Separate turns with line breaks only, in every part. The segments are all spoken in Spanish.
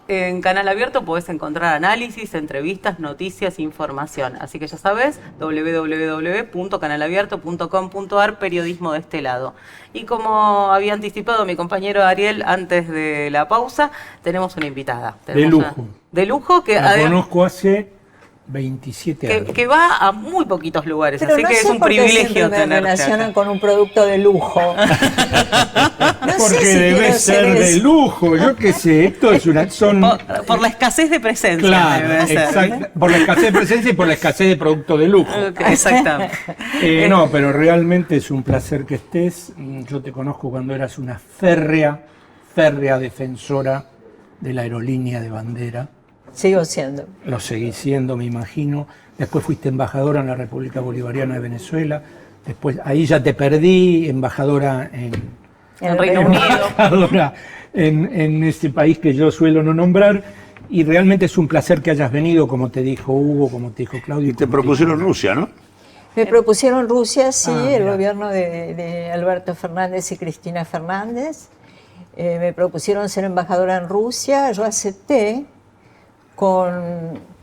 en Canal Abierto podés encontrar análisis, entrevistas, noticias, información. Así que ya sabes, www.canalabierto.com.ar, periodismo de este lado. Y como había anticipado mi compañero Ariel antes de la pausa, tenemos una invitada.
De lujo.
De lujo que
la conozco hace 27 años.
Que va a muy poquitos lugares,
pero
así
no
que es un privilegio
tenerte. Me relacionan con un producto de lujo.
Porque debe ser de lujo, yo qué sé, esto es una...
Por la escasez de presencia.
Claro, exacto. Por la escasez de presencia y por la escasez de producto de lujo.
Exactamente.
No, pero realmente es un placer que estés. Yo te conozco cuando eras una férrea defensora de la aerolínea de bandera.
Sigo siendo.
Lo seguí siendo, me imagino. Después fuiste embajadora en la República Bolivariana de Venezuela. Después, ahí ya te perdí, embajadora en
Reino Unido.
Embajadora en este país que yo suelo no nombrar. Y realmente es un placer que hayas venido, como te dijo Hugo, como te dijo Claudio.
Y te propusieron Rusia, ¿no?
Me propusieron Rusia, sí, el
mira.
gobierno de Alberto Fernández y Cristina Fernández. Me propusieron ser embajadora en Rusia. Yo acepté como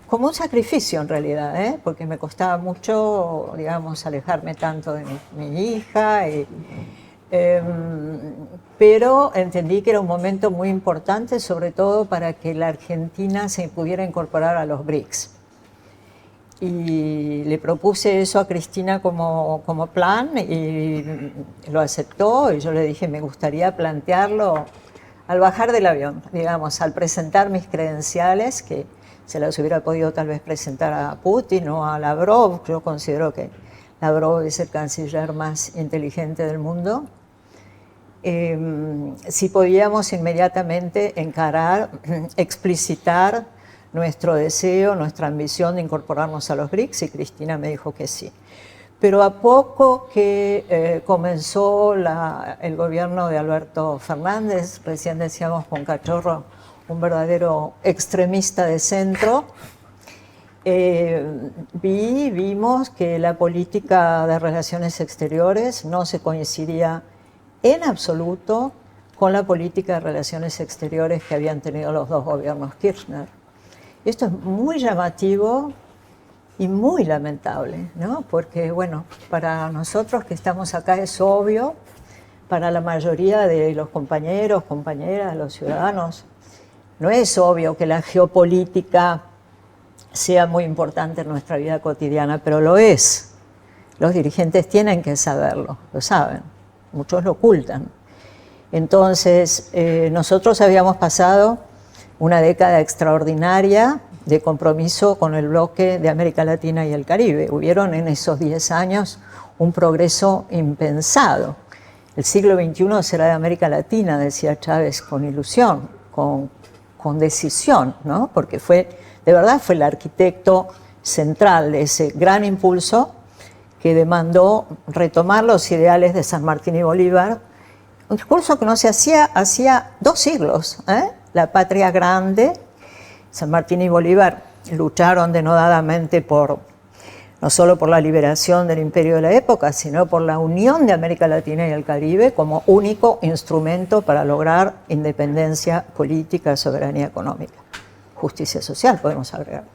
un sacrificio en realidad, porque me costaba mucho, digamos, alejarme tanto de mi hija, pero entendí que era un momento muy importante, sobre todo para que la Argentina se pudiera incorporar a los BRICS. Y le propuse eso a Cristina como plan y lo aceptó, y yo le dije, me gustaría plantearlo al bajar del avión, digamos, al presentar mis credenciales, que se las hubiera podido tal vez presentar a Putin o a Lavrov. Yo considero que Lavrov es el canciller más inteligente del mundo. Si podíamos inmediatamente encarar, explicitar nuestro deseo, nuestra ambición de incorporarnos a los BRICS, y Cristina me dijo que sí. Pero a poco que comenzó el gobierno de Alberto Fernández, recién decíamos con Cachorro, un verdadero extremista de centro, vimos que la política de relaciones exteriores no se coincidía en absoluto con la política de relaciones exteriores que habían tenido los dos gobiernos Kirchner. Esto es muy llamativo y muy lamentable, ¿no? Porque, bueno, para nosotros que estamos acá es obvio, para la mayoría de los compañeros, compañeras, los ciudadanos, no es obvio que la geopolítica sea muy importante en nuestra vida cotidiana, pero lo es. Los dirigentes tienen que saberlo, lo saben, muchos lo ocultan. Entonces, nosotros habíamos pasado una década extraordinaria de compromiso con el bloque de América Latina y el Caribe. Hubieron en esos 10 años un progreso impensado. El siglo XXI será de América Latina, decía Chávez, con ilusión, con decisión, ¿no? Porque de verdad fue el arquitecto central de ese gran impulso que demandó retomar los ideales de San Martín y Bolívar, un discurso que no se hacía 2 siglos, La patria grande. San Martín y Bolívar lucharon denodadamente no solo por la liberación del imperio de la época, sino por la unión de América Latina y el Caribe como único instrumento para lograr independencia política, soberanía económica, justicia social, podemos agregar.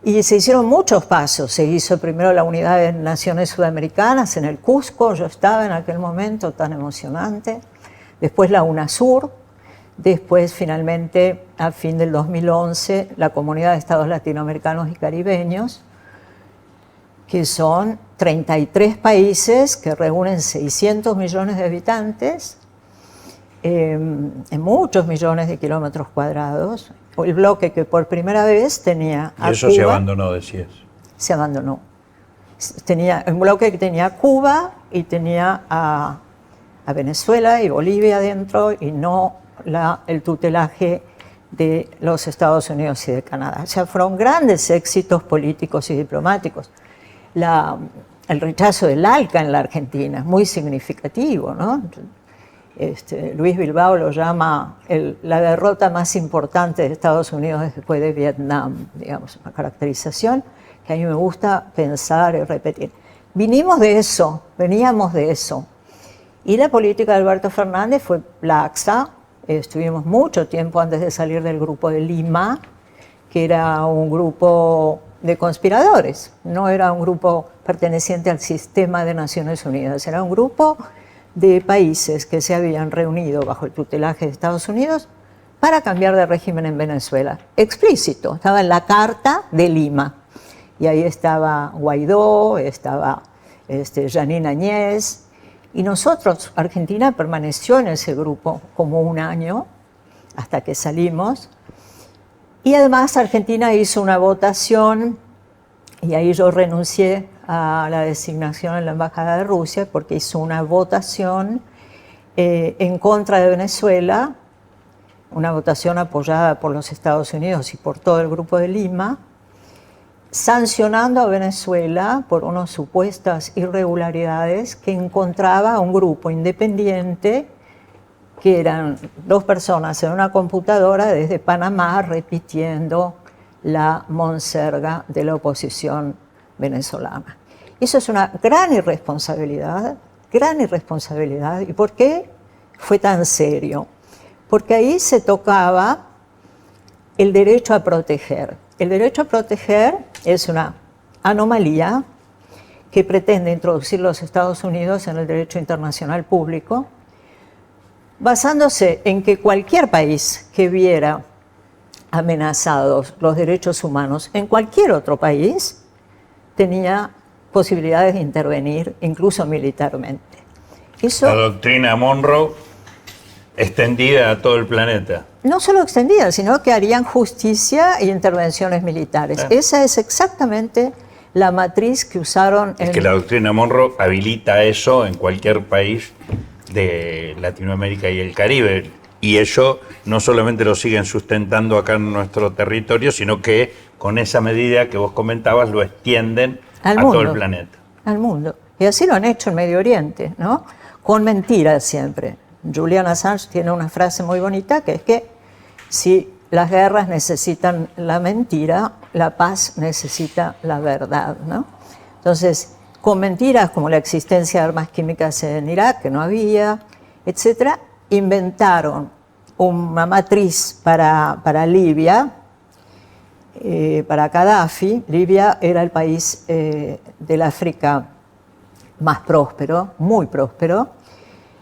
Y se hicieron muchos pasos. Se hizo primero la Unidad de Naciones Sudamericanas en el Cusco, yo estaba en aquel momento tan emocionante. Después la UNASUR, después finalmente a fin del 2011 la Comunidad de Estados Latinoamericanos y Caribeños, que son 33 países que reúnen 600 millones de habitantes en muchos millones de kilómetros cuadrados. El bloque que por primera vez tenía a
y eso
Cuba,
se abandonó, decías.
Se abandonó. Tenía un bloque que tenía a Cuba y tenía a Venezuela y Bolivia adentro, y no el tutelaje de los Estados Unidos y de Canadá. O sea, fueron grandes éxitos políticos y diplomáticos. El rechazo del ALCA en la Argentina es muy significativo, ¿no? Luis Bilbao lo llama la derrota más importante de Estados Unidos después de Vietnam, digamos, una caracterización que a mí me gusta pensar y repetir. Veníamos de eso. Y la política de Alberto Fernández fue laxa, Estuvimos mucho tiempo antes de salir del grupo de Lima, que era un grupo de conspiradores, no era un grupo perteneciente al sistema de Naciones Unidas, era un grupo de países que se habían reunido bajo el tutelaje de Estados Unidos para cambiar de régimen en Venezuela. Explícito, estaba en la Carta de Lima. Y ahí estaba Guaidó, estaba Jeanine Áñez. Y nosotros, Argentina permaneció en ese grupo como un año, hasta que salimos. Y además Argentina hizo una votación, y ahí yo renuncié a la designación en la Embajada de Rusia, porque hizo una votación en contra de Venezuela, una votación apoyada por los Estados Unidos y por todo el grupo de Lima, sancionando a Venezuela por unas supuestas irregularidades que encontraba un grupo independiente, que eran 2 personas en una computadora desde Panamá repitiendo la monserga de la oposición venezolana. Eso es una gran irresponsabilidad, gran irresponsabilidad. ¿Y por qué fue tan serio? Porque ahí se tocaba el derecho a proteger. El derecho a proteger es una anomalía que pretende introducir los Estados Unidos en el derecho internacional público, basándose en que cualquier país que viera amenazados los derechos humanos en cualquier otro país tenía posibilidades de intervenir, incluso militarmente. Eso,
la doctrina Monroe extendida a todo el planeta.
no solo extendida, sino que harían justicia e intervenciones militares. Esa es exactamente la matriz que usaron.
Es que la doctrina Monroe habilita eso en cualquier país de Latinoamérica y el Caribe. Y eso no solamente lo siguen sustentando acá en nuestro territorio, sino que con esa medida que vos comentabas lo extienden a todo el planeta.
Al mundo. Y así lo han hecho en Medio Oriente, ¿no? Con mentiras siempre. Julian Assange tiene una frase muy bonita, que es que si las guerras necesitan la mentira, la paz necesita la verdad, ¿no? Entonces, con mentiras como la existencia de armas químicas en Irak, que no había, etcétera, inventaron una matriz para Libia, para Gaddafi. Libia era el país del África más próspero, muy próspero.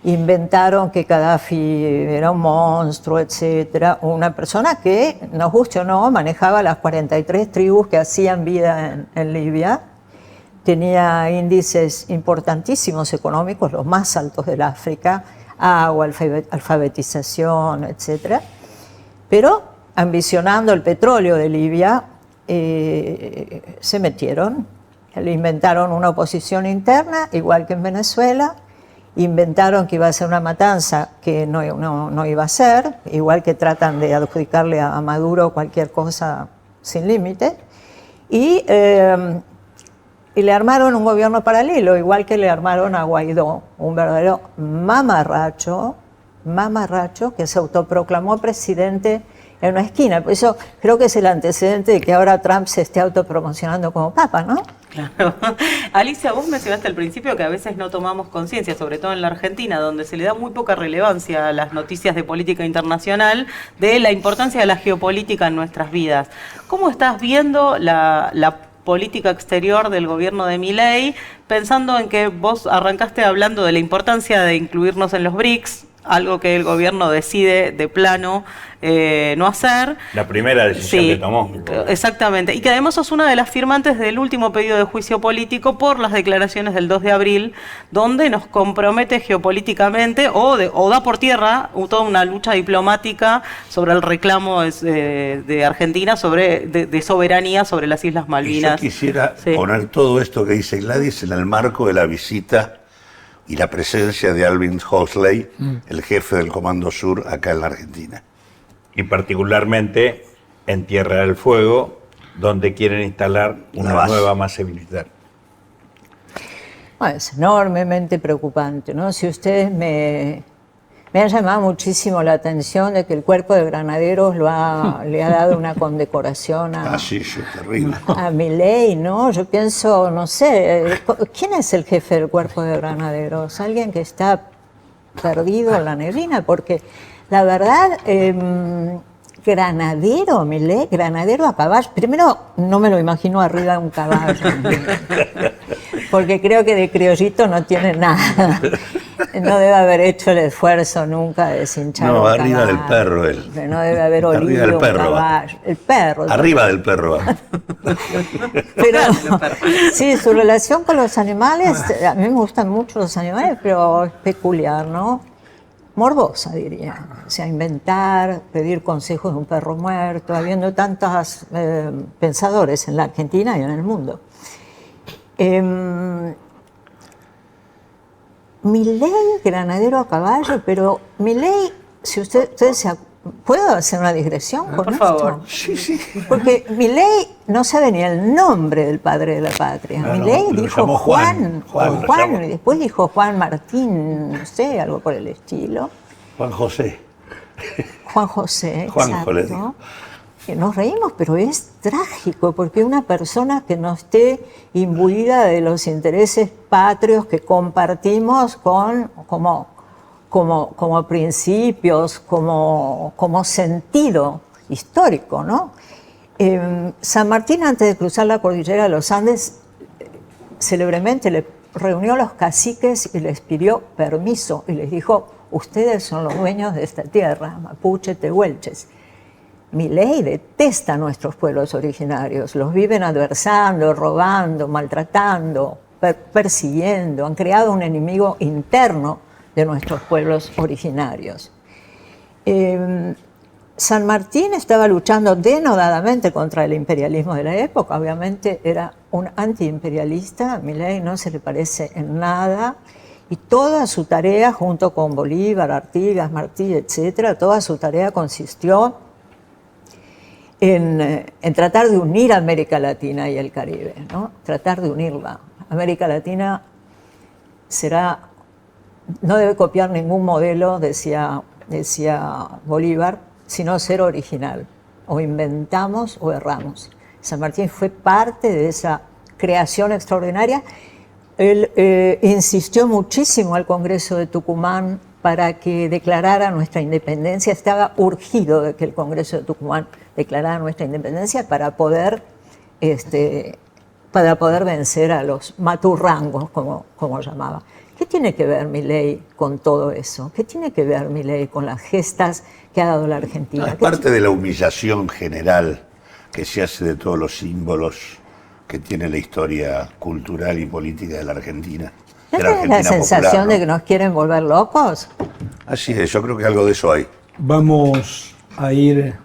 Inventaron que Gaddafi era un monstruo, etcétera. Una persona que, nos guste o no, manejaba las 43 tribus que hacían vida en Libia. Tenía índices importantísimos económicos, los más altos del África, agua, alfabetización, etcétera. Pero ambicionando el petróleo de Libia, se metieron. Le inventaron una oposición interna, igual que en Venezuela. Inventaron que iba a ser una matanza que no iba a ser, igual que tratan de adjudicarle a Maduro cualquier cosa sin límite. Y le armaron un gobierno paralelo, igual que le armaron a Guaidó, un verdadero mamarracho que se autoproclamó presidente en una esquina. Por eso creo que es el antecedente de que ahora Trump se esté autopromocionando como papa, ¿no?
Claro. Alicia, vos mencionaste al principio que a veces no tomamos conciencia, sobre todo en la Argentina, donde se le da muy poca relevancia a las noticias de política internacional, de la importancia de la geopolítica en nuestras vidas. ¿Cómo estás viendo la política exterior del gobierno de Milei, pensando en que vos arrancaste hablando de la importancia de incluirnos en los BRICS, algo que el gobierno decide de plano no hacer?
La primera decisión que tomó.
Exactamente, y que además sos una de las firmantes del último pedido de juicio político por las declaraciones del 2 de abril, donde nos compromete geopolíticamente o da por tierra toda una lucha diplomática sobre el reclamo de Argentina de soberanía sobre las Islas Malvinas.
Y yo quisiera poner todo esto que dice Gladys en el marco de la visita y la presencia de Alvin Huxley, el jefe del Comando Sur acá en la Argentina. Y particularmente en Tierra del Fuego, donde quieren instalar una nueva base militar.
Bueno, es enormemente preocupante, ¿no? Si ustedes me ha llamado muchísimo la atención de que el Cuerpo de Granaderos le ha dado una condecoración a Milei, ¿no? Yo pienso, no sé, ¿quién es el jefe del Cuerpo de Granaderos? ¿Alguien que está perdido en la neblina? Porque La verdad, granadero, Milei, granadero a caballo. Primero, no me lo imagino arriba de un caballo, porque creo que de criollito no tiene nada. No debe haber hecho el esfuerzo nunca de deshinchar
No,
un
arriba
caballo.
del perro él.
No debe haber olido
Arriba del
un
perro va.
caballo. El perro.
Arriba del perro va.
Pero sí, su relación con los animales, a mí me gustan mucho los animales, pero es peculiar, ¿no? Morbosa, diría. O sea, inventar, pedir consejos de un perro muerto, habiendo tantos pensadores en la Argentina y en el mundo. Milei, granadero a caballo, pero Milei, si ustedes se ¿puedo hacer una digresión con
Por
esto?
favor.
Sí, sí.
Porque Milei no sabe ni el nombre del padre de la patria.
No,
Milei
lo
dijo
llamó Juan.
Juan,
Lo llamó.
y después dijo Juan Martín, no sé, algo por el estilo.
Juan José.
Juan José,
Juanjo le
exacto.
dijo.
Que nos reímos, pero es trágico, porque una persona que no esté imbuida de los intereses patrios que compartimos como principios, como sentido histórico, ¿no? San Martín, antes de cruzar la cordillera de los Andes, célebremente le reunió a los caciques y les pidió permiso y les dijo: ustedes son los dueños de esta tierra, mapuche, tehuelches. Milei detesta a nuestros pueblos originarios, los viven adversando, robando, maltratando, persiguiendo, han creado un enemigo interno de nuestros pueblos originarios. San Martín estaba luchando denodadamente contra el imperialismo de la época, obviamente era un antiimperialista, a Milei no se le parece en nada, y toda su tarea, junto con Bolívar, Artigas, Martí, etcétera, toda su tarea consistió en tratar de unir a América Latina y el Caribe, ¿no? Tratar de unirla. América Latina no debe copiar ningún modelo, decía Bolívar, sino ser original. O inventamos o erramos. San Martín fue parte de esa creación extraordinaria. Él insistió muchísimo al Congreso de Tucumán para que declarara nuestra independencia. Estaba urgido de que el Congreso de Tucumán declarara nuestra independencia para poder vencer a los maturrangos, como llamaba. ¿Qué tiene que ver Milei con todo eso? ¿Qué tiene que ver Milei con las gestas que ha dado la Argentina?
Es parte de la humillación general que se hace de todos los símbolos que tiene la historia cultural y política de la Argentina.
¿No
de la
tienes la
Argentina
sensación
popular, ¿no?
de que nos quieren volver locos?
Así es, yo creo que algo de eso hay.
Vamos a ir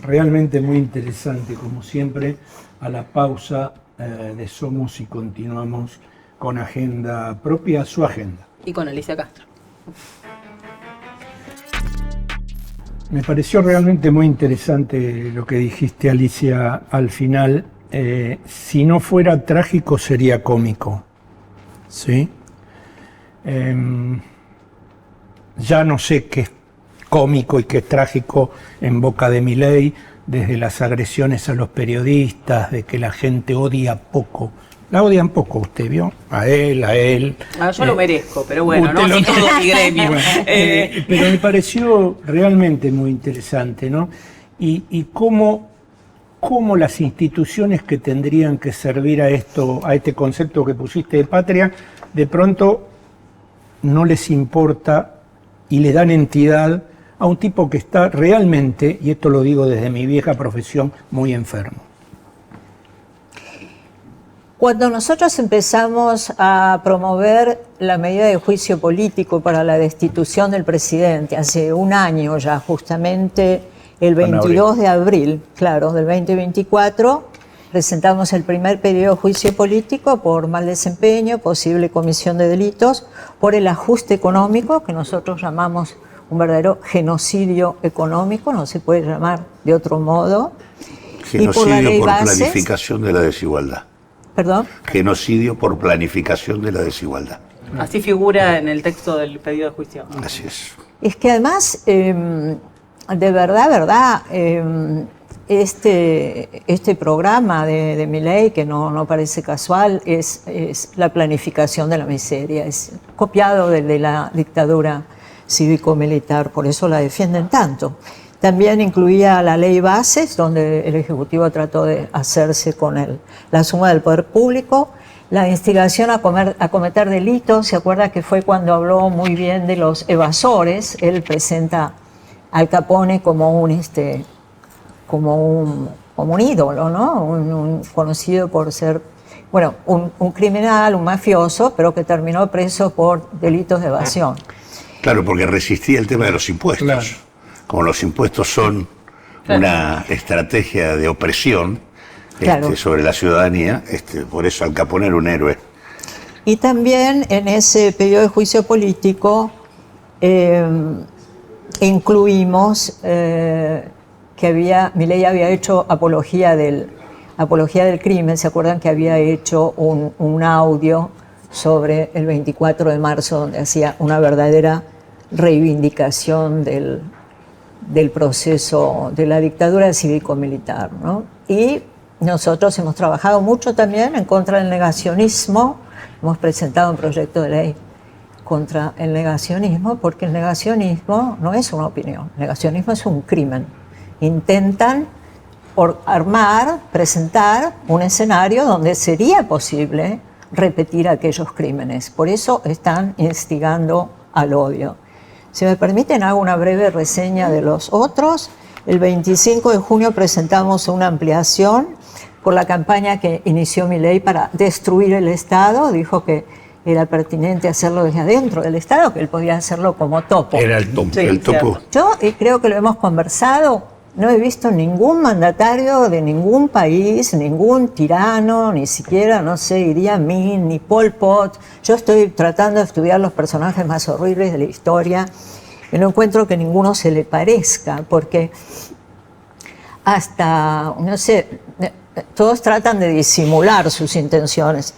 realmente muy interesante, como siempre, a la pausa de Somos y continuamos con agenda propia, su agenda.
Y con Alicia Castro.
Me pareció realmente muy interesante lo que dijiste, Alicia, al final. Si no fuera trágico, sería cómico. ¿Sí? Ya no sé qué es cómico y qué es trágico en boca de Milei, desde las agresiones a los periodistas, de que la gente odia poco. La odian poco, usted vio, a él.
Yo lo merezco, pero bueno,
usted
no
lo-
así todo mi gremio.
Bueno, pero me pareció realmente muy interesante, ¿no? Y cómo las instituciones que tendrían que servir a este concepto que pusiste de patria, de pronto no les importa y le dan entidad a un tipo que está realmente, y esto lo digo desde mi vieja profesión, muy enfermo.
Cuando nosotros empezamos a promover la medida de juicio político para la destitución del presidente, hace un año ya, justamente el 22 de abril, claro, del 2024, presentamos el primer pedido de juicio político por mal desempeño, posible comisión de delitos, por el ajuste económico, que nosotros llamamos un verdadero genocidio económico, no se puede llamar de otro modo. Y por la
Genocidio
ley
por
Bases,
planificación de la desigualdad.
perdón.
Genocidio por planificación de la desigualdad.
Así figura en el texto del pedido de juicio.
Así es.
Es que además, de verdad, este programa de Milei, que no parece casual, es la planificación de la miseria, es copiado de la dictadura cívico-militar, por eso la defienden tanto. También incluía la ley Bases, donde el Ejecutivo trató de hacerse con la suma del poder público, la instigación a cometer delitos. Se acuerda que fue cuando habló muy bien de los evasores. Él presenta Al Capone como un ídolo, ¿no? Un conocido por ser, bueno, un criminal, un mafioso, pero que terminó preso por delitos de evasión.
Claro, porque resistía el tema de los impuestos.
Claro.
Como los impuestos son una estrategia de opresión
Claro.
sobre la ciudadanía, por eso Al Capone era un héroe.
Y también en ese periodo de juicio político incluimos que Milei había hecho apología del crimen. ¿Se acuerdan que había hecho un audio sobre el 24 de marzo donde hacía una verdadera reivindicación del proceso de la dictadura cívico-militar, ¿no? Y nosotros hemos trabajado mucho también en contra del negacionismo. Hemos presentado un proyecto de ley contra el negacionismo, porque el negacionismo no es una opinión, el negacionismo es un crimen. Intentan presentar un escenario donde sería posible repetir aquellos crímenes. Por eso están instigando al odio. Si me permiten, hago una breve reseña de los otros. El 25 de junio presentamos una ampliación por la campaña que inició Milei para destruir el Estado. Dijo que era pertinente hacerlo desde adentro del Estado, que él podía hacerlo como topo.
Era el topo.
Sí,
el topo.
Yo creo que lo hemos conversado. No he visto ningún mandatario de ningún país, ningún tirano, ni siquiera, no sé, Idi Amin, ni Pol Pot. Yo estoy tratando de estudiar los personajes más horribles de la historia y no encuentro que ninguno se le parezca, porque hasta, no sé, todos tratan de disimular sus intenciones.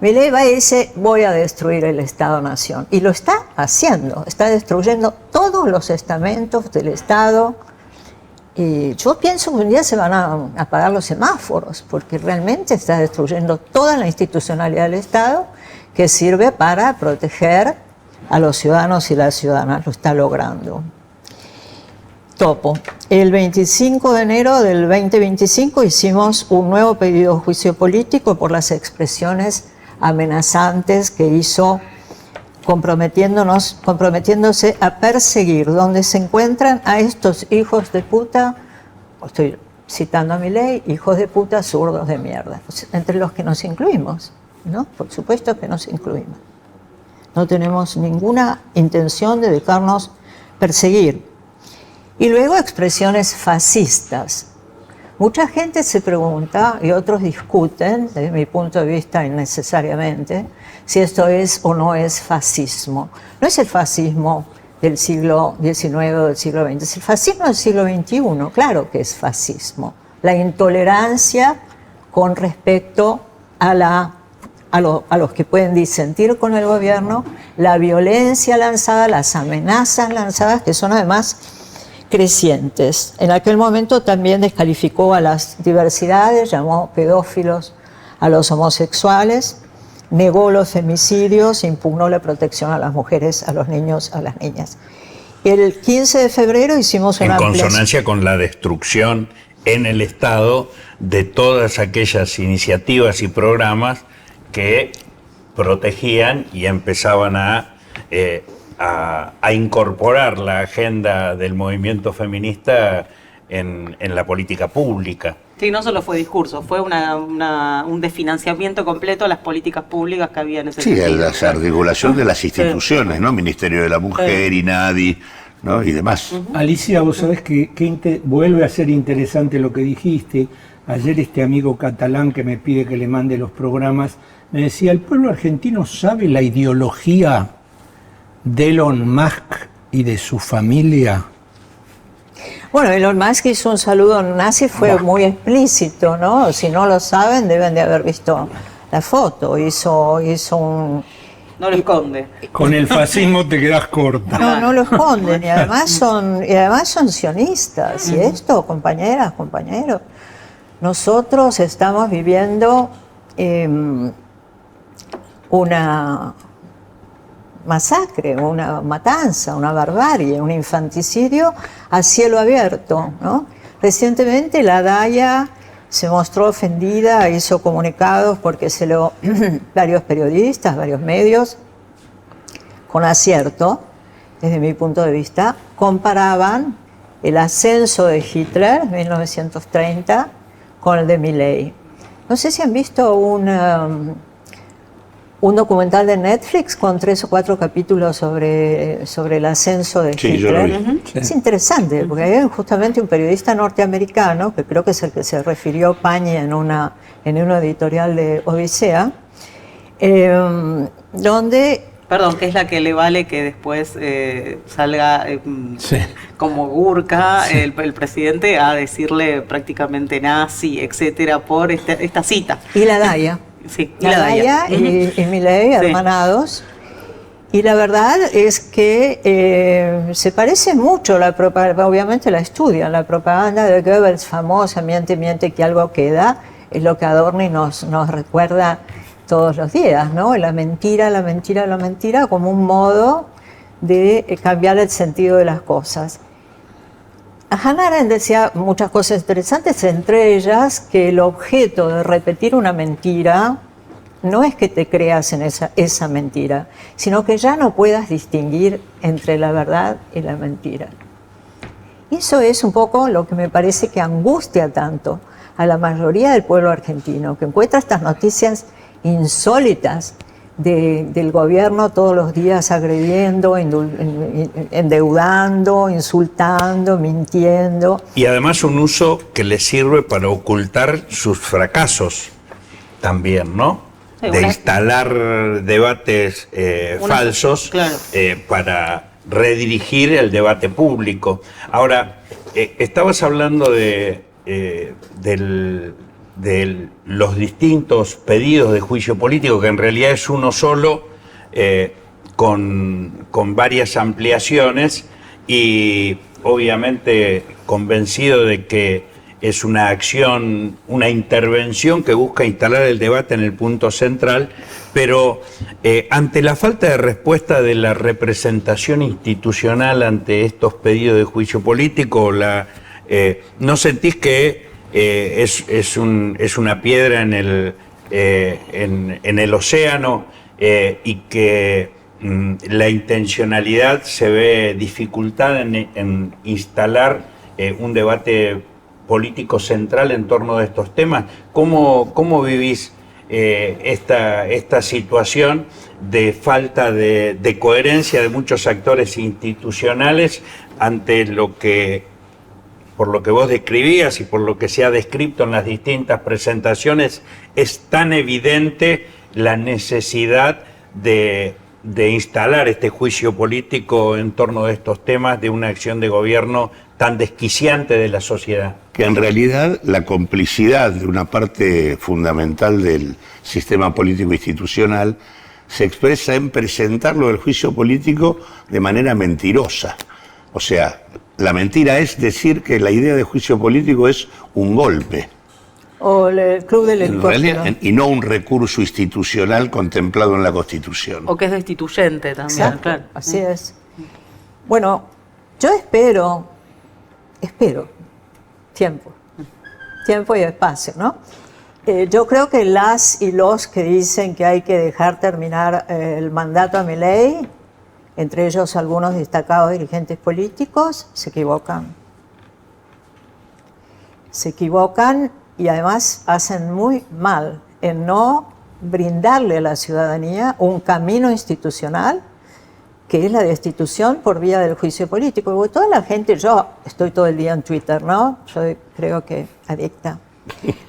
Milei va y dice, voy a destruir el Estado-Nación. Y lo está haciendo, está destruyendo todos los estamentos del Estado. Y yo pienso que un día se van a apagar los semáforos, porque realmente está destruyendo toda la institucionalidad del Estado que sirve para proteger a los ciudadanos y las ciudadanas. Lo está logrando. Topo. El 25 de enero del 2025 hicimos un nuevo pedido de juicio político por las expresiones amenazantes que hizo, comprometiéndose a perseguir donde se encuentran a estos hijos de puta, estoy citando a Milei, hijos de puta zurdos de mierda, entre los que nos incluimos, ¿no? Por supuesto que nos incluimos. No tenemos ninguna intención de dejarnos perseguir. Y luego expresiones fascistas. Mucha gente se pregunta, y otros discuten, desde mi punto de vista innecesariamente, si esto es o no es fascismo. No es el fascismo del siglo XIX o del siglo XX, es el fascismo del siglo XXI, claro que es fascismo. La intolerancia con respecto a los que pueden disentir con el gobierno, la violencia lanzada, las amenazas lanzadas, que son además crecientes. En aquel momento también descalificó a las diversidades, llamó pedófilos a los homosexuales, negó los femicidios, impugnó la protección a las mujeres, a los niños, a las niñas. El 15 de febrero hicimos una
en consonancia con la destrucción en el Estado de todas aquellas iniciativas y programas que protegían y empezaban a incorporar la agenda del movimiento feminista en la política pública.
Sí, no solo fue discurso, fue un desfinanciamiento completo a las políticas públicas que había en ese sentido.
Sí, la desarticulación de las instituciones, ¿no? Ministerio de la Mujer, INADI, ¿no? Y demás.
Alicia, vos sabés que vuelve a ser interesante lo que dijiste. Ayer este amigo catalán que me pide que le mande los programas, me decía, ¿el pueblo argentino sabe la ideología de Elon Musk y de su familia?
Bueno, Elon Musk hizo un saludo nazi, fue muy explícito, ¿no? Si no lo saben, deben de haber visto la foto. Hizo un...
No lo esconde.
Con el fascismo te quedás corta.
No lo esconden, y además son sionistas. Y esto, compañeras, compañeros, nosotros estamos viviendo una masacre, una matanza, una barbarie, un infanticidio a cielo abierto, ¿no? Recientemente la DAIA se mostró ofendida, hizo comunicados porque varios periodistas, varios medios, con acierto, desde mi punto de vista, comparaban el ascenso de Hitler en 1930 con el de Milei. No sé si han visto un documental de Netflix con 3 o 4 capítulos sobre el ascenso de
Sí,
Hitler.
yo lo vi.
Es interesante, porque hay justamente un periodista norteamericano, que creo que es el que se refirió Pañi en una editorial de Odisea, donde...
Perdón, que es la que le vale que después salga
Sí.
como Gurka, el presidente, a decirle prácticamente nazi, etcétera, por esta cita.
Y la DAIA.
Sí, y
La DAIA y Milei,
Sí.
hermanados. Y la verdad es que se parece mucho, obviamente la estudian, la propaganda de Goebbels famosa, miente, miente que algo queda, es lo que Adorni nos recuerda todos los días, ¿no? La mentira, la mentira, la mentira, como un modo de cambiar el sentido de las cosas. Hannah Arendt decía muchas cosas interesantes, entre ellas que el objeto de repetir una mentira no es que te creas en esa mentira, sino que ya no puedas distinguir entre la verdad y la mentira. Y eso es un poco lo que me parece que angustia tanto a la mayoría del pueblo argentino, que encuentra estas noticias insólitas del gobierno todos los días agrediendo, endeudando, insultando, mintiendo.
Y además un uso que les sirve para ocultar sus fracasos también, ¿no?
Sí,
de instalar debates falsos,
claro,
para redirigir el debate público. Ahora, estabas hablando de los distintos pedidos de juicio político, que en realidad es uno solo, con varias ampliaciones, y obviamente convencido de que es una acción, una intervención que busca instalar el debate en el punto central, pero ante la falta de respuesta de la representación institucional ante estos pedidos de juicio político, ¿no sentís que es una piedra en el océano, y que la intencionalidad se ve dificultada en instalar un debate político central en torno de estos temas? ¿Cómo vivís esta situación de falta de coherencia de muchos actores institucionales ante por lo que vos describías y por lo que se ha descrito en las distintas presentaciones, es tan evidente la necesidad de instalar este juicio político en torno de estos temas, de una acción de gobierno tan desquiciante de la sociedad?
Que en realidad la complicidad de una parte fundamental del sistema político institucional se expresa en presentarlo del juicio político de manera mentirosa. O sea, la mentira es decir que la idea de juicio político es un golpe.
O el club del helicóptero.
Y no un recurso institucional contemplado en la Constitución.
O que es destituyente también,
Exacto,
claro.
así es. Bueno, yo espero tiempo y espacio, ¿no? Yo creo que las y los que dicen que hay que dejar terminar el mandato a Milei, entre ellos algunos destacados dirigentes políticos, se equivocan. Se equivocan y además hacen muy mal en no brindarle a la ciudadanía un camino institucional, que es la destitución por vía del juicio político. Porque toda la gente, yo estoy todo el día en Twitter, ¿no? Yo creo que adicta.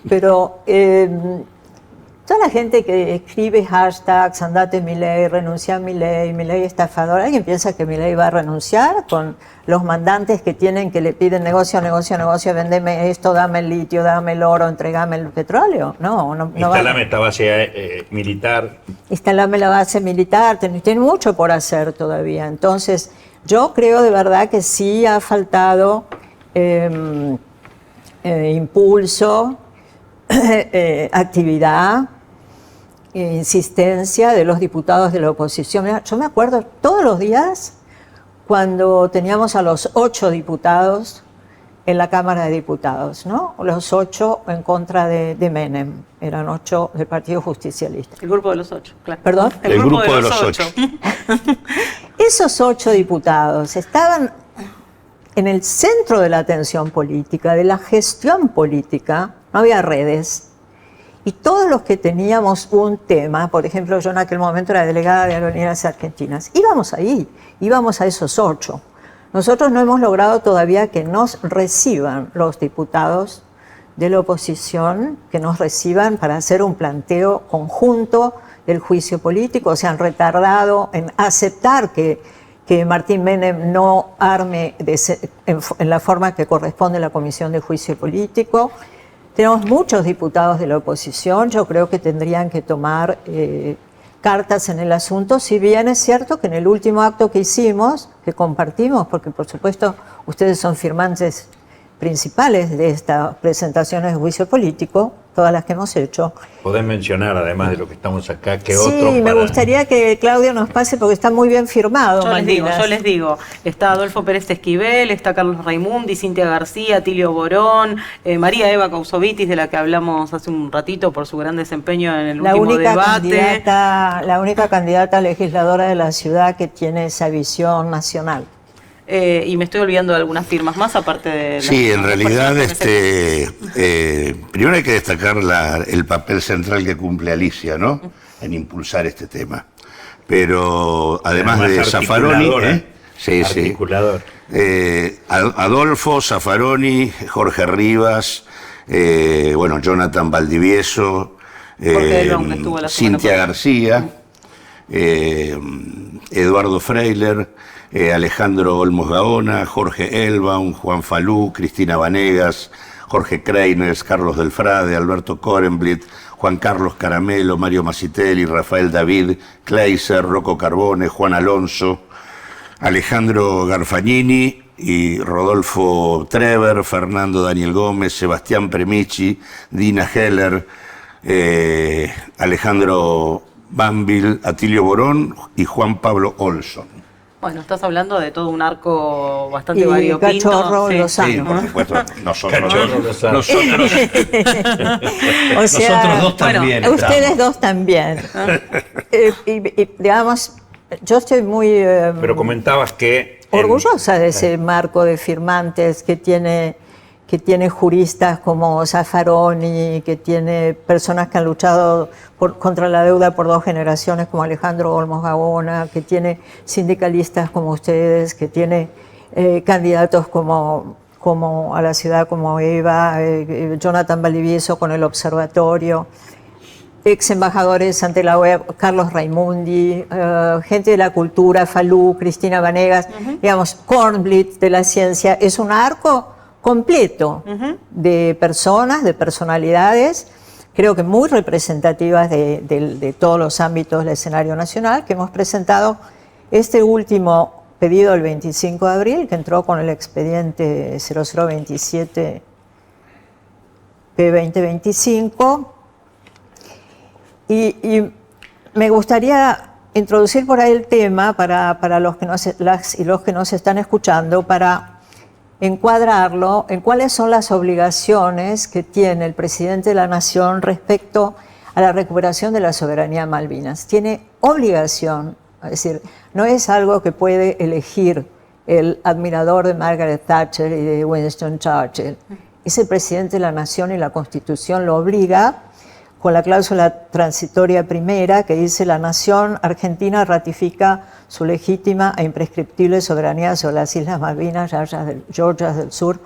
Pero toda la gente que escribe hashtags, andate Milei, renuncia a Milei, Milei estafador, ¿alguien piensa que Milei va a renunciar con los mandantes que le piden negocio, vendeme esto, dame el litio, dame el oro, entregame el petróleo? No
Instalame esta base militar.
Instalame la base militar, tiene mucho por hacer todavía. Entonces, yo creo de verdad que sí ha faltado impulso, actividad, insistencia de los diputados de la oposición. Mira, yo me acuerdo todos los días cuando teníamos a los 8 diputados en la Cámara de Diputados, ¿no? Los 8 en contra de Menem, eran 8 del Partido Justicialista.
El grupo de los 8, claro.
¿Perdón?
El grupo de los 8.
Esos 8 diputados estaban en el centro de la atención política, de la gestión política, no había redes. Y todos los que teníamos un tema, por ejemplo, yo en aquel momento era delegada de Aerolíneas Argentinas, íbamos ahí, íbamos a esos 8. Nosotros no hemos logrado todavía que nos reciban los diputados de la oposición, que nos reciban para hacer un planteo conjunto del juicio político. Se han retardado en aceptar que Martín Menem no arme en la forma que corresponde la Comisión de Juicio Político. Tenemos muchos diputados de la oposición, yo creo que tendrían que tomar cartas en el asunto, si bien es cierto que en el último acto que hicimos, que compartimos, porque por supuesto ustedes son firmantes principales de estas presentaciones de juicio político, todas las que hemos hecho.
Podés mencionar, además de lo que estamos acá, que
sí,
otros.
Sí, me gustaría que Claudio nos pase porque está muy bien firmado.
Yo les digo, está Adolfo Pérez Esquivel, está Carlos Raimundi, Cintia García, Tilio Borón, María Eva Cousovitis, de la que hablamos hace un ratito por su gran desempeño en el último debate.
La única candidata legisladora de la ciudad que tiene esa visión nacional.
Y me estoy olvidando de algunas firmas más, aparte de...
Sí, en realidad, primero hay que destacar el papel central que cumple Alicia, ¿no? En impulsar este tema. Pero además de Zaffaroni... Sí,
articulador.
Adolfo, Zaffaroni, Jorge Rivas, Jonathan Valdivieso, Cintia García, Eduardo Freiler, Alejandro Olmos Gaona, Jorge Elbaum, Juan Falú, Cristina Vanegas, Jorge Kreines, Carlos Delfrade, Alberto Korenblit, Juan Carlos Caramelo, Mario Masitelli, Rafael David, Kleiser, Rocco Carbone, Juan Alonso, Alejandro Garfagnini y Rodolfo Trever, Fernando Daniel Gómez, Sebastián Premicci, Dina Heller, Alejandro Banville, Atilio Borón y Juan Pablo Olson.
Bueno, estás hablando de todo un arco bastante variopinto.
Cachorro Lozano.
Sí, por supuesto, nosotros.
Cachorro Lozano.
O sea,
nosotros dos también.
Ustedes dos también. Digamos, yo estoy muy...
Pero comentabas que...
orgullosa de ese marco de firmantes que tiene juristas como Zaffaroni, que tiene personas que han luchado contra la deuda por 2 generaciones como Alejandro Olmos Gaona, que tiene sindicalistas como ustedes, que tiene candidatos como a la ciudad como Eva, Jonathan Valdivieso con el observatorio, ex embajadores ante la OEA, Carlos Raimundi, gente de la cultura, Falú, Cristina Vanegas, digamos, Kornblit de la ciencia. Es un arco completo de personas, de personalidades, creo que muy representativas de todos los ámbitos del escenario nacional, que hemos presentado este último pedido el 25 de abril, que entró con el expediente 0027 P2025. Y me gustaría introducir por ahí el tema para los que nos están escuchando, para encuadrarlo en cuáles son las obligaciones que tiene el presidente de la Nación respecto a la recuperación de la soberanía de Malvinas. Tiene obligación, es decir, no es algo que puede elegir el admirador de Margaret Thatcher y de Winston Churchill. Es el presidente de la Nación y la Constitución lo obliga con la cláusula transitoria primera que dice: la nación argentina ratifica su legítima e imprescriptible soberanía sobre las Islas Malvinas, Georgias del Sur,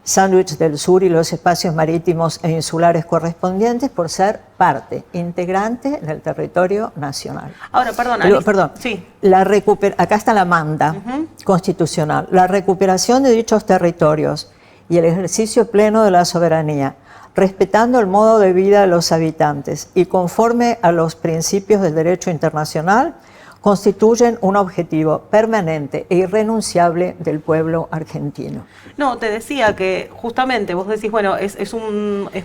Sandwich del Sur y los espacios marítimos e insulares correspondientes por ser parte integrante del territorio nacional.
Ahora, perdón. Sí.
Acá está la manda constitucional. La recuperación de dichos territorios y el ejercicio pleno de la soberanía, respetando el modo de vida de los habitantes y conforme a los principios del derecho internacional, constituyen un objetivo permanente e irrenunciable del pueblo argentino.
No, te decía que justamente vos decís, bueno, es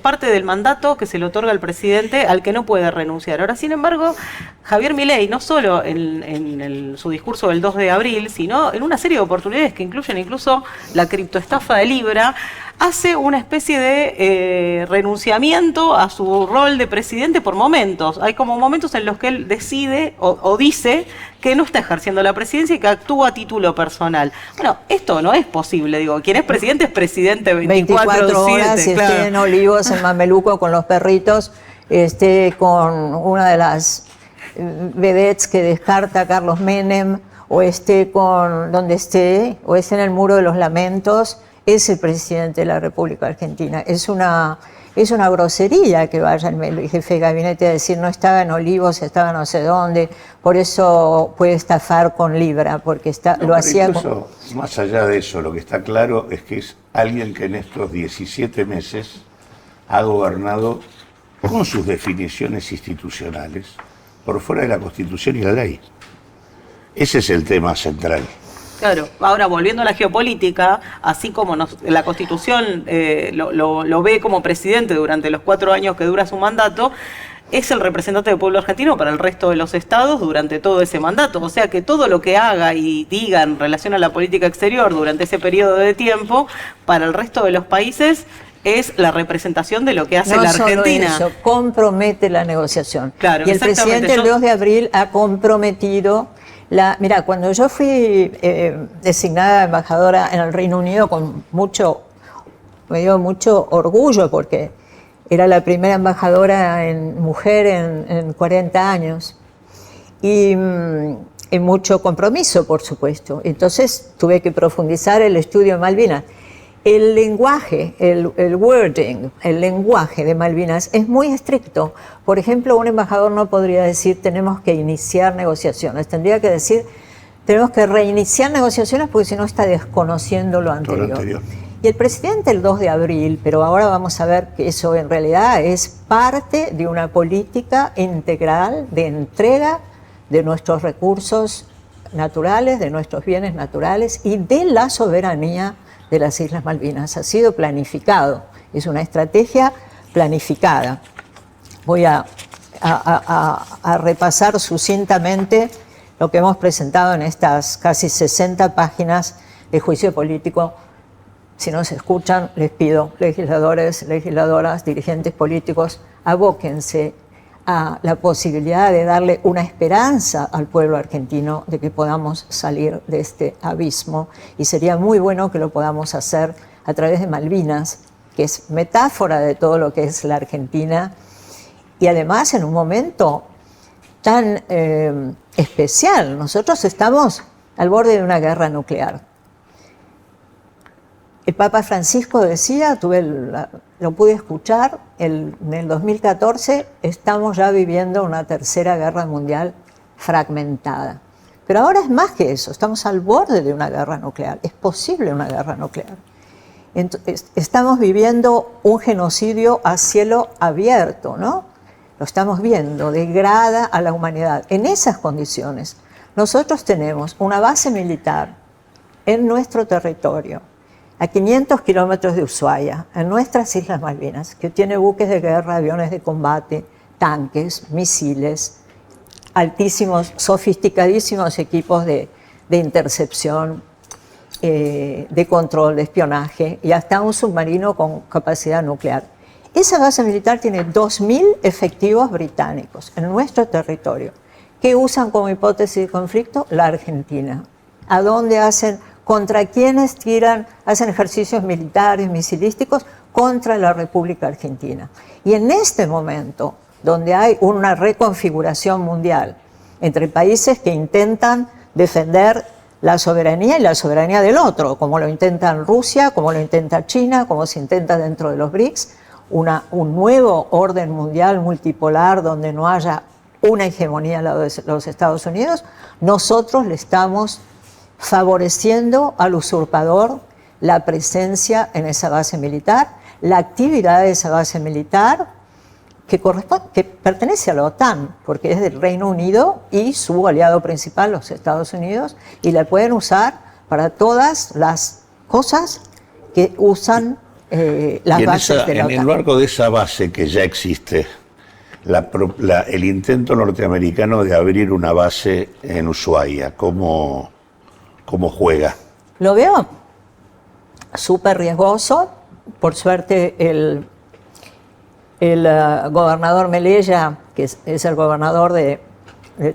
parte del mandato que se le otorga al presidente al que no puede renunciar. Ahora, sin embargo, Javier Milei, no solo en su discurso del 2 de abril, sino en una serie de oportunidades que incluyen incluso la criptoestafa de Libra, hace una especie de renunciamiento a su rol de presidente por momentos. Hay como momentos en los que él decide o dice que no está ejerciendo la presidencia y que actúa a título personal. Bueno, esto no es posible, digo, quien es presidente
24 horas,
claro.
esté en Olivos, en Mameluco, con los perritos, esté con una de las vedettes que descarta Carlos Menem, o esté con donde esté, o esté en el Muro de los Lamentos, es el presidente de la República Argentina. Es una grosería que vaya el jefe de gabinete a decir no estaba en Olivos, estaba no sé dónde, por eso puede estafar con Libra, porque lo hacía...
Incluso, más allá de eso, lo que está claro es que es alguien que en estos 17 meses ha gobernado con sus definiciones institucionales por fuera de la Constitución y la ley. Ese es el tema central.
Claro, ahora volviendo a la geopolítica, así como la Constitución lo ve como presidente durante los 4 años que dura su mandato, es el representante del pueblo argentino para el resto de los estados durante todo ese mandato. O sea que todo lo que haga y diga en relación a la política exterior durante ese periodo de tiempo, para el resto de los países es la representación de lo que hace la Argentina.
No solo eso, compromete la negociación.
Claro,
y el presidente el 2 de abril ha comprometido... Mira, cuando yo fui designada embajadora en el Reino Unido me dio mucho orgullo porque era la primera embajadora mujer en 40 años y mucho compromiso, por supuesto. Entonces tuve que profundizar el estudio de Malvinas. El lenguaje, el wording, el lenguaje de Malvinas es muy estricto. Por ejemplo, un embajador no podría decir tenemos que iniciar negociaciones, tendría que decir tenemos que reiniciar negociaciones porque si no está desconociendo lo anterior. Y el presidente el 2 de abril, pero ahora vamos a ver que eso en realidad es parte de una política integral de entrega de nuestros recursos naturales, de nuestros bienes naturales y de la soberanía de las Islas Malvinas. Ha sido planificado, es una estrategia planificada. Voy a repasar sucintamente lo que hemos presentado en estas casi 60 páginas de juicio político. Si no se escuchan, les pido, legisladores, legisladoras, dirigentes políticos, abóquense a la posibilidad de darle una esperanza al pueblo argentino de que podamos salir de este abismo, y sería muy bueno que lo podamos hacer a través de Malvinas, que es metáfora de todo lo que es la Argentina, y además en un momento tan especial. Nosotros estamos al borde de una guerra nuclear. El Papa Francisco decía, lo pude escuchar, en el 2014 estamos ya viviendo una tercera guerra mundial fragmentada. Pero ahora es más que eso, estamos al borde de una guerra nuclear, es posible una guerra nuclear. Entonces, estamos viviendo un genocidio a cielo abierto, ¿no? Lo estamos viendo, degrada a la humanidad. En esas condiciones, nosotros tenemos una base militar en nuestro territorio, a 500 kilómetros de Ushuaia, en nuestras Islas Malvinas, que tiene buques de guerra, aviones de combate, tanques, misiles, altísimos, sofisticadísimos equipos de intercepción, de control, de espionaje, y hasta un submarino con capacidad nuclear. Esa base militar tiene 2.000 efectivos británicos en nuestro territorio, que usan como hipótesis de conflicto la Argentina. ¿A dónde contra quienes hacen ejercicios militares, misilísticos? Contra la República Argentina. Y en este momento, donde hay una reconfiguración mundial entre países que intentan defender la soberanía y la soberanía del otro, como lo intentan Rusia, como lo intenta China, como se intenta dentro de los BRICS, un nuevo orden mundial multipolar donde no haya una hegemonía al lado de los Estados Unidos, nosotros le estamos favoreciendo al usurpador la presencia en esa base militar, la actividad de esa base militar, que pertenece a la OTAN, porque es del Reino Unido y su aliado principal, los Estados Unidos, y la pueden usar para todas las cosas que usan las bases de la OTAN.
En el marco de esa base que ya existe, el intento norteamericano de abrir una base en Ushuaia, ¿cómo juega?
Lo veo súper riesgoso. Por suerte, el gobernador Melella, que es el gobernador de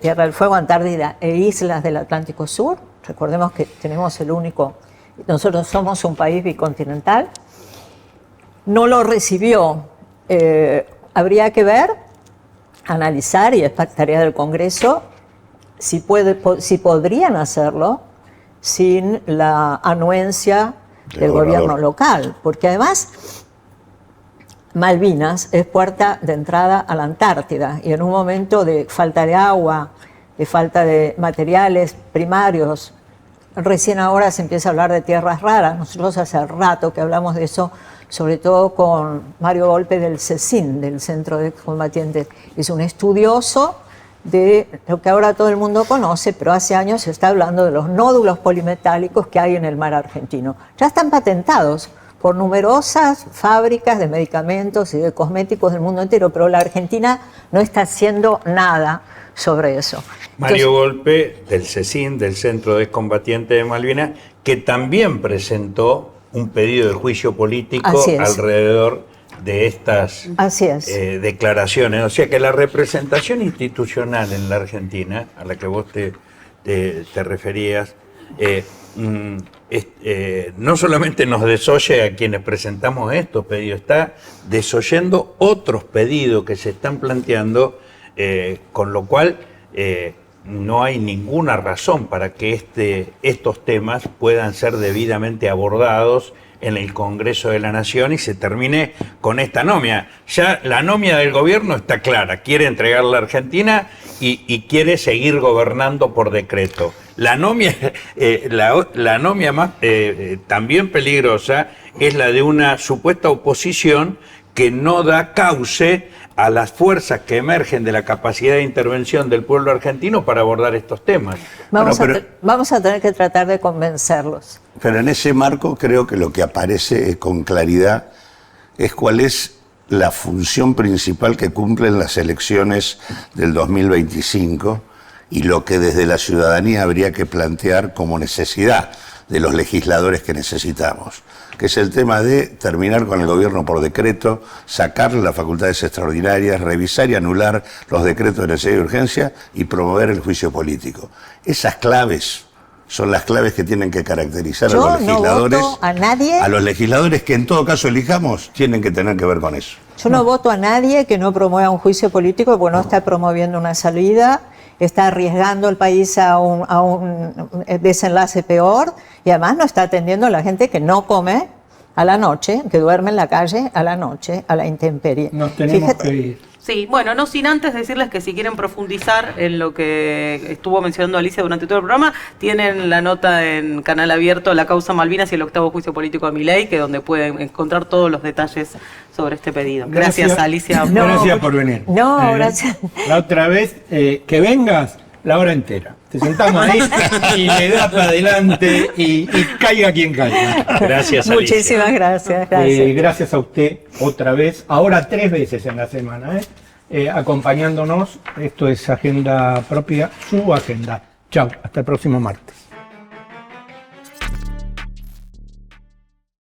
Tierra del Fuego, Antártida e Islas del Atlántico Sur, recordemos que tenemos nosotros somos un país bicontinental, no lo recibió. Habría que ver, analizar, y es tarea del Congreso, si podrían hacerlo sin la anuencia del gobierno local, porque además Malvinas es puerta de entrada a la Antártida, y en un momento de falta de agua, de falta de materiales primarios, recién ahora se empieza a hablar de tierras raras. Nosotros hace rato que hablamos de eso, sobre todo con Mario Volpe del CECIN, del Centro de Combatientes. Es un estudioso de lo que ahora todo el mundo conoce, pero hace años se está hablando de los nódulos polimetálicos que hay en el mar argentino. Ya están patentados por numerosas fábricas de medicamentos y de cosméticos del mundo entero, pero la Argentina no está haciendo nada sobre eso.
Mario Volpe, del CECIN, del Centro de Combatientes de Malvinas, que también presentó un pedido de juicio político alrededor de estas declaraciones. O sea que la representación institucional en la Argentina, a la que vos te referías, no solamente nos desoye a quienes presentamos estos pedidos, está desoyendo otros pedidos que se están planteando, con lo cual no hay ninguna razón para que estos temas puedan ser debidamente abordados en el Congreso de la Nación y se termine con esta anomia. Ya la anomia del gobierno está clara, quiere entregar la Argentina y quiere seguir gobernando por decreto. La anomia más también peligrosa es la de una supuesta oposición que no da cauce a las fuerzas que emergen de la capacidad de intervención del pueblo argentino para abordar estos temas.
Vamos a tener que tratar de convencerlos.
Pero en ese marco creo que lo que aparece con claridad es cuál es la función principal que cumplen las elecciones del 2025 y lo que desde la ciudadanía habría que plantear como necesidad de los legisladores que necesitamos, que es el tema de terminar con el gobierno por decreto, sacarle las facultades extraordinarias, revisar y anular los decretos de necesidad y urgencia y promover el juicio político. Esas claves son las claves que tienen que caracterizar a los legisladores.
No voto a nadie.
A los legisladores que en todo caso elijamos tienen que tener que ver con eso.
Yo no voto a nadie que no promueva un juicio político, porque no está promoviendo una salida, está arriesgando el país a un desenlace peor, y además no está atendiendo a la gente que no come a la noche, que duerme en la calle a la noche, a la intemperie.
Nos tenemos que ir.
Sí, bueno, no sin antes decirles que si quieren profundizar en lo que estuvo mencionando Alicia durante todo el programa, tienen la nota en Canal Abierto, La Causa Malvinas y el octavo juicio político de Milei, que donde pueden encontrar todos los detalles sobre este pedido. Gracias Alicia.
Gracias por venir.
No, gracias.
La otra vez que vengas, la hora entera. Te sentamos ahí y le das para adelante y caiga quien caiga.
Gracias, Alicia.
Muchísimas gracias.
Gracias a usted otra vez, ahora 3 veces en la semana, acompañándonos. Esto es Agenda Propia, su agenda. Chao, hasta el próximo martes.